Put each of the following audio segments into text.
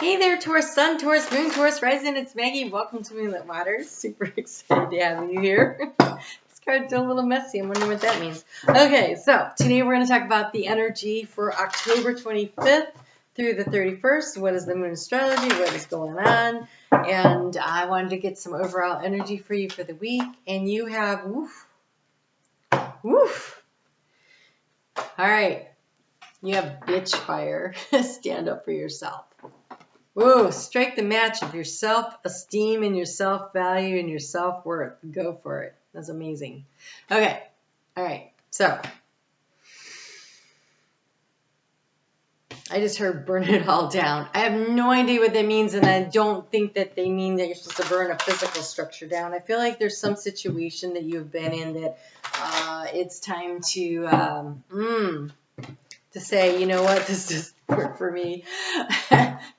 Hey there, Taurus Sun, Taurus Moon, Taurus Rising. It's Maggie. Welcome to Moonlit Waters. Super excited to have you here. This card's a little messy. I'm wondering what that means. Okay, so today we're going to talk about the energy for October 25th through the 31st. What is the moon astrology? What is going on? And I wanted to get some overall energy for you for the week. And you have, woof. All right. You have bitch fire. Stand up for yourself. Whoa, strike the match of your self-esteem and your self-value and your self-worth. Go for it. That's amazing. Okay. All right. So I just heard burn it all down. I have no idea what that means, and I don't think that they mean that you're supposed to burn a physical structure down. I feel like there's some situation that you've been in that it's time to say, you know what, this doesn't work for me.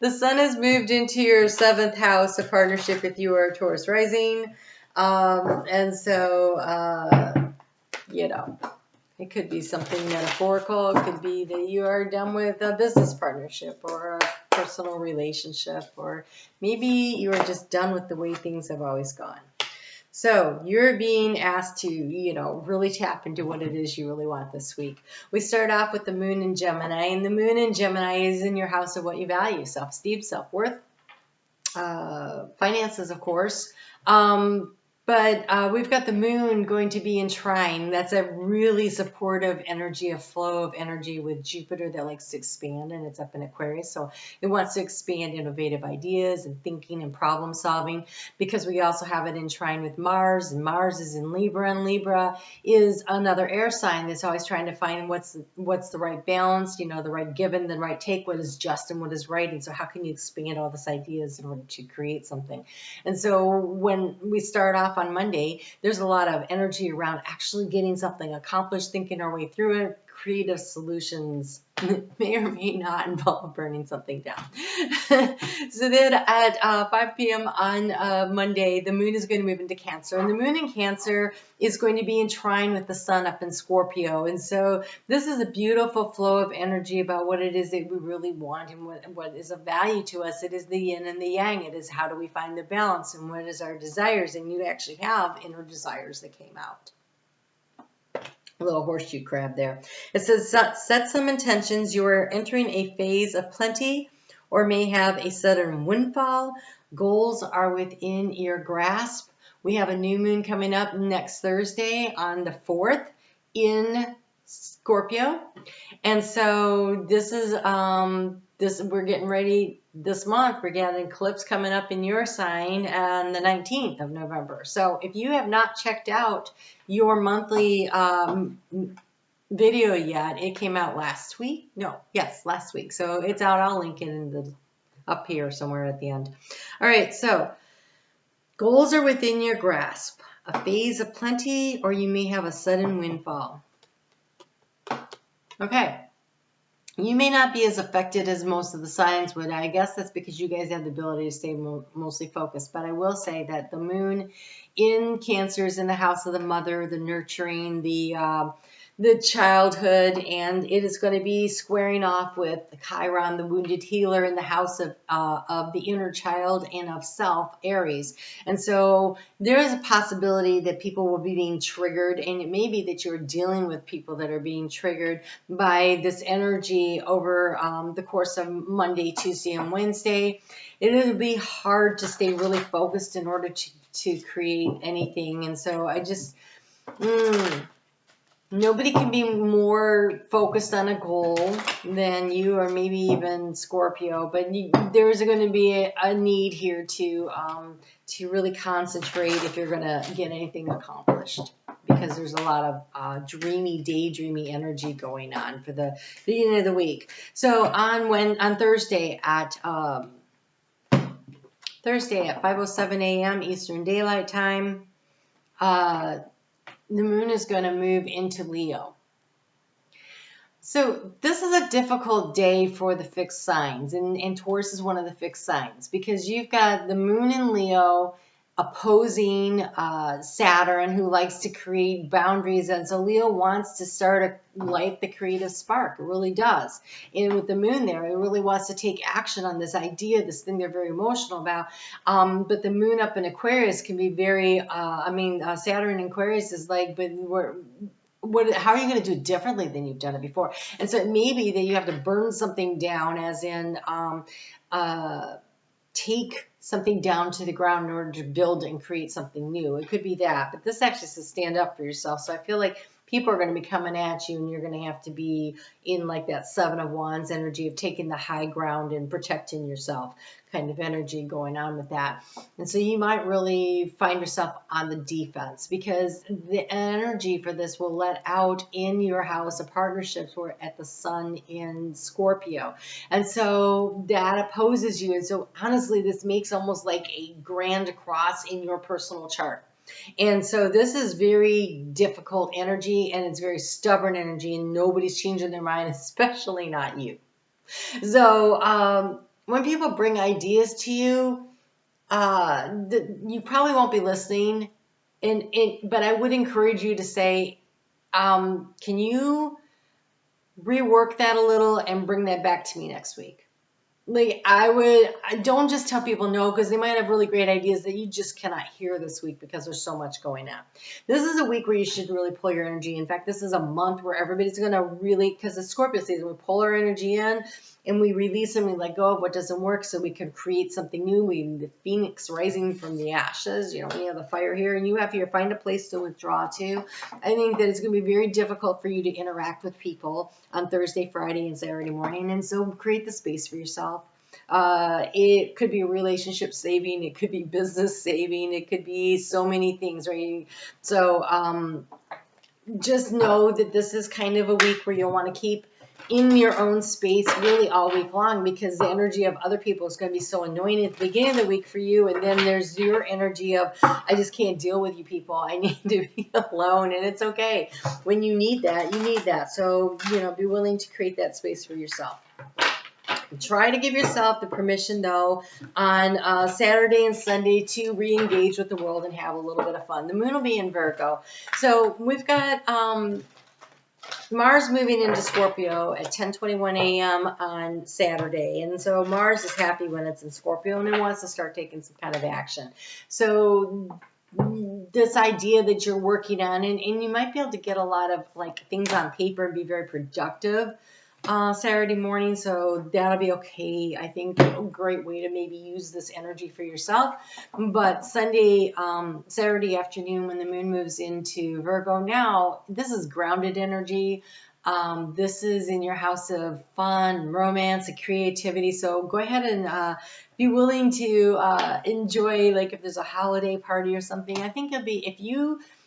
The sun has moved into your 7th house of partnership with you or Taurus rising. And so, it could be something metaphorical. It could be that you are done with a business partnership or a personal relationship, or maybe you are just done with the way things have always gone. So you're being asked to, really tap into what it is you really want this week. We start off with the moon in Gemini, and the moon in Gemini is in your house of what you value: self-esteem, self-worth, finances, of course. But we've got the moon going to be in trine. That's a really supportive energy, a flow of energy with Jupiter that likes to expand, and it's up in Aquarius. So it wants to expand innovative ideas and thinking and problem solving, because we also have it in trine with Mars, and Mars is in Libra, and Libra is another air sign that's always trying to find what's the right balance, the right give and the right take, what is just and what is right. And so how can you expand all these ideas in order to create something? And so when we start off on Monday, there's a lot of energy around actually getting something accomplished, thinking our way through it. Creative solutions may or may not involve burning something down. So then at 5 p.m. on Monday, the moon is going to move into Cancer, and the moon in Cancer is going to be in trine with the sun up in Scorpio. And so this is a beautiful flow of energy about what it is that we really want and what is of value to us. It is the yin and the yang. It is how do we find the balance and what is our desires. And you actually have inner desires that came out. A little horseshoe crab there. It says, set some intentions. You are entering a phase of plenty or may have a sudden windfall. Goals are within your grasp. We have a new moon coming up next Thursday on the 4th in Scorpio. And so this is, we're getting ready this month. We're getting an eclipse coming up in your sign on the 19th of November. So if you have not checked out your monthly video yet, it came out last week. Last week. So it's out. I'll link it up here somewhere at the end. All right. So goals are within your grasp. A phase of plenty, or you may have a sudden windfall. Okay. You may not be as affected as most of the signs would. I guess that's because you guys have the ability to stay mostly focused. But I will say that the moon in Cancer is in the house of the mother, the nurturing, the childhood, and it is going to be squaring off with Chiron, the wounded healer, in the house of the inner child and of self, Aries. And so there is a possibility that people will be being triggered, and it may be that you're dealing with people that are being triggered by this energy over the course of Monday, Tuesday, and Wednesday. It'll be hard to stay really focused in order to create anything. And so I just... Nobody can be more focused on a goal than you, or maybe even Scorpio. But there's going to be a need here to really concentrate if you're going to get anything accomplished, because there's a lot of daydreamy energy going on for the beginning of the week. So on Thursday at 5:07 a.m. Eastern Daylight Time, the moon is going to move into Leo. So this is a difficult day for the fixed signs, and Taurus is one of the fixed signs, because you've got the moon in Leo opposing Saturn, who likes to create boundaries. And so Leo wants to start a light the creative spark. It really does. And with the moon there, it really wants to take action on this idea, this thing they're very emotional about. But the moon up in Aquarius can be very, Saturn in Aquarius is like, but how are you going to do it differently than you've done it before? And so it may be that you have to burn something down, as in take something down to the ground in order to build and create something new. It could be that, but this actually is to stand up for yourself. So I feel like people are going to be coming at you, and you're going to have to be in like that Seven of Wands energy of taking the high ground and protecting yourself kind of energy going on with that. And so you might really find yourself on the defense, because the energy for this will let out in your house of partnerships. We're at the sun in Scorpio. And so that opposes you. And so honestly, this makes almost like a grand cross in your personal chart. And so this is very difficult energy, and it's very stubborn energy, and nobody's changing their mind, especially not you. So when people bring ideas to you, you probably won't be listening. But I would encourage you to say, can you rework that a little and bring that back to me next week? Like I don't just tell people no, because they might have really great ideas that you just cannot hear this week because there's so much going on. This is a week where you should really pull your energy. In fact, this is a month where everybody's going to really, because it's Scorpio season, we pull our energy in and we release and we let go of what doesn't work so we can create something new. The phoenix rising from the ashes, we have the fire here, and you have here, find a place to withdraw to. I think that it's going to be very difficult for you to interact with people on Thursday, Friday, and Saturday morning. And so create the space for yourself. It could be relationship saving, it could be business saving, it could be so many things, right? So just know that this is kind of a week where you'll want to keep in your own space really all week long, because the energy of other people is going to be so annoying at the beginning of the week for you, and then there's your energy of, I just can't deal with you people, I need to be alone. And it's okay. When you need that, you need that. So be willing to create that space for yourself. Try to give yourself the permission, though, on Saturday and Sunday to re-engage with the world and have a little bit of fun. The moon will be in Virgo. So we've got Mars moving into Scorpio at 10:21 a.m. on Saturday. And so Mars is happy when it's in Scorpio, and it wants to start taking some kind of action. So this idea that you're working on, and you might be able to get a lot of things on paper and be very productive Saturday morning, so that'll be okay. I think a great way to maybe use this energy for yourself. But Saturday afternoon, when the moon moves into Virgo, now this is grounded energy. This is in your house of fun, romance, and creativity. So go ahead and be willing to enjoy, if there's a holiday party or something. I think it'll be,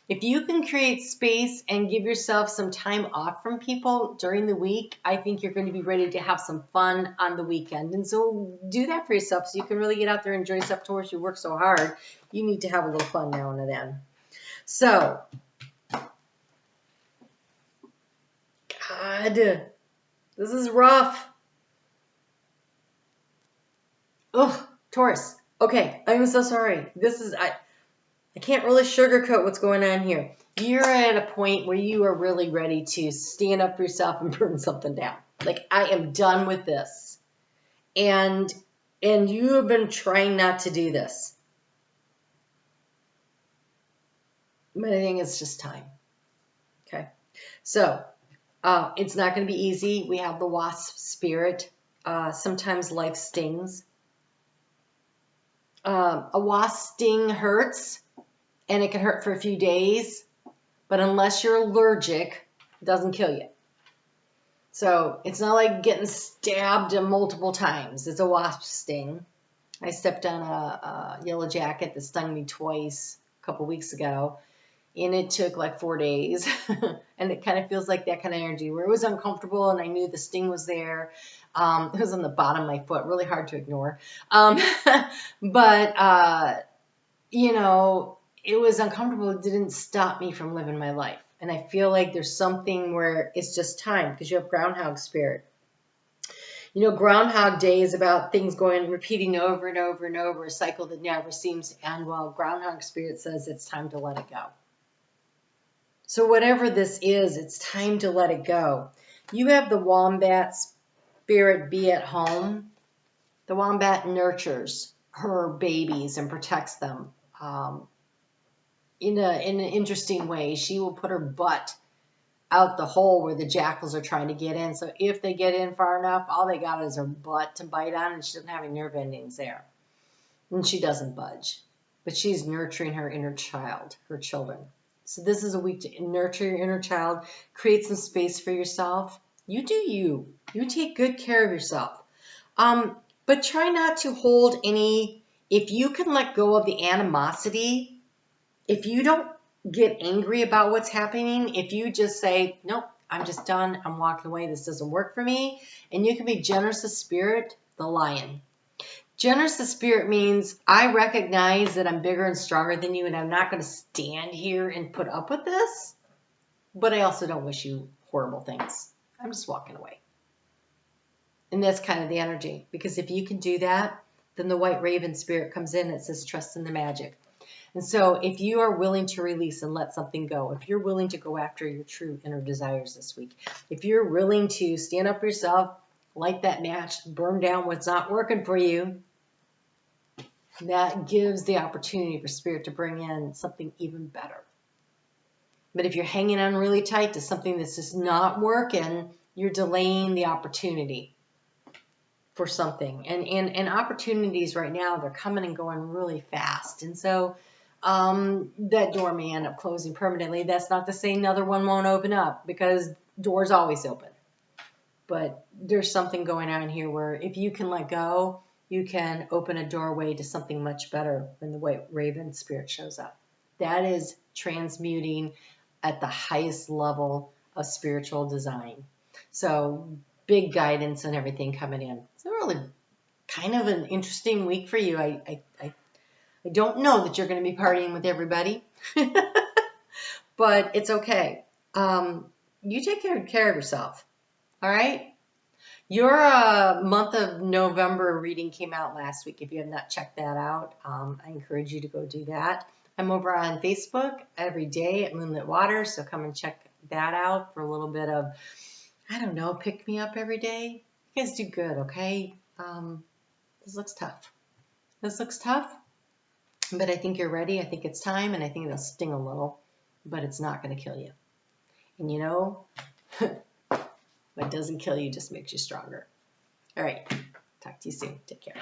if you can create space and give yourself some time off from people during the week, I think you're going to be ready to have some fun on the weekend. And so do that for yourself so you can really get out there and enjoy yourself. Taurus, you work so hard. You need to have a little fun now and then. So, God, this is rough. Ugh, Taurus. Okay, I'm so sorry. I can't really sugarcoat what's going on here. You're at a point where you are really ready to stand up for yourself and burn something down. I am done with this. And you have been trying not to do this. But I think it's just time. Okay. So, it's not going to be easy. We have the wasp spirit. Sometimes life stings. A wasp sting hurts. And it can hurt for a few days, but unless you're allergic, it doesn't kill you. So it's not like getting stabbed multiple times. It's a wasp sting. I stepped on a yellow jacket that stung me twice a couple weeks ago, and it took 4 days. And it kind of feels like that kind of energy where it was uncomfortable, and I knew the sting was there. It was on the bottom of my foot, really hard to ignore. But it was uncomfortable. It didn't stop me from living my life. And I feel like there's something where it's just time, because you have groundhog spirit. Groundhog Day is about things repeating over and over and over, a cycle that never seems to end. Well, Groundhog Spirit says it's time to let it go. So whatever this is, it's time to let it go. You have the wombat spirit be at home. The wombat nurtures her babies and protects them in an interesting way. She will put her butt out the hole where the jackals are trying to get in. So if they get in far enough, all they got is her butt to bite on, and she doesn't have any nerve endings there. And she doesn't budge. But she's nurturing her inner child, her children. So this is a week to nurture your inner child, create some space for yourself. You do you. You take good care of yourself. But try not to hold any, if you can let go of the animosity, if you don't get angry about what's happening, if you just say, nope, I'm just done, I'm walking away, this doesn't work for me, and you can be generous of spirit, the lion. Generous of spirit means I recognize that I'm bigger and stronger than you, and I'm not going to stand here and put up with this, but I also don't wish you horrible things. I'm just walking away. And that's kind of the energy, because if you can do that, then the white raven spirit comes in and says, trust in the magic. And so if you are willing to release and let something go, if you're willing to go after your true inner desires this week, if you're willing to stand up for yourself, light that match, burn down what's not working for you, that gives the opportunity for spirit to bring in something even better. But if you're hanging on really tight to something that's just not working, you're delaying the opportunity for something. And opportunities right now, they're coming and going really fast. And so that door may end up closing permanently. That's not to say another one won't open up, because doors always open. But there's something going on here where if you can let go, you can open a doorway to something much better when the white raven spirit shows up. That is transmuting at the highest level of spiritual design. So big guidance and everything coming in. It's really kind of an interesting week for you. I don't know that you're going to be partying with everybody, but it's okay. You take care of yourself. All right. Your month of November reading came out last week. If you have not checked that out, I encourage you to go do that. I'm over on Facebook every day at Moonlit Waters, so come and check that out for a little bit of, I don't know, pick me up every day. You guys do good, okay? This looks tough. This looks tough, but I think you're ready. I think it's time, and I think it'll sting a little, but it's not going to kill you. And what doesn't kill you just makes you stronger. All right. Talk to you soon. Take care.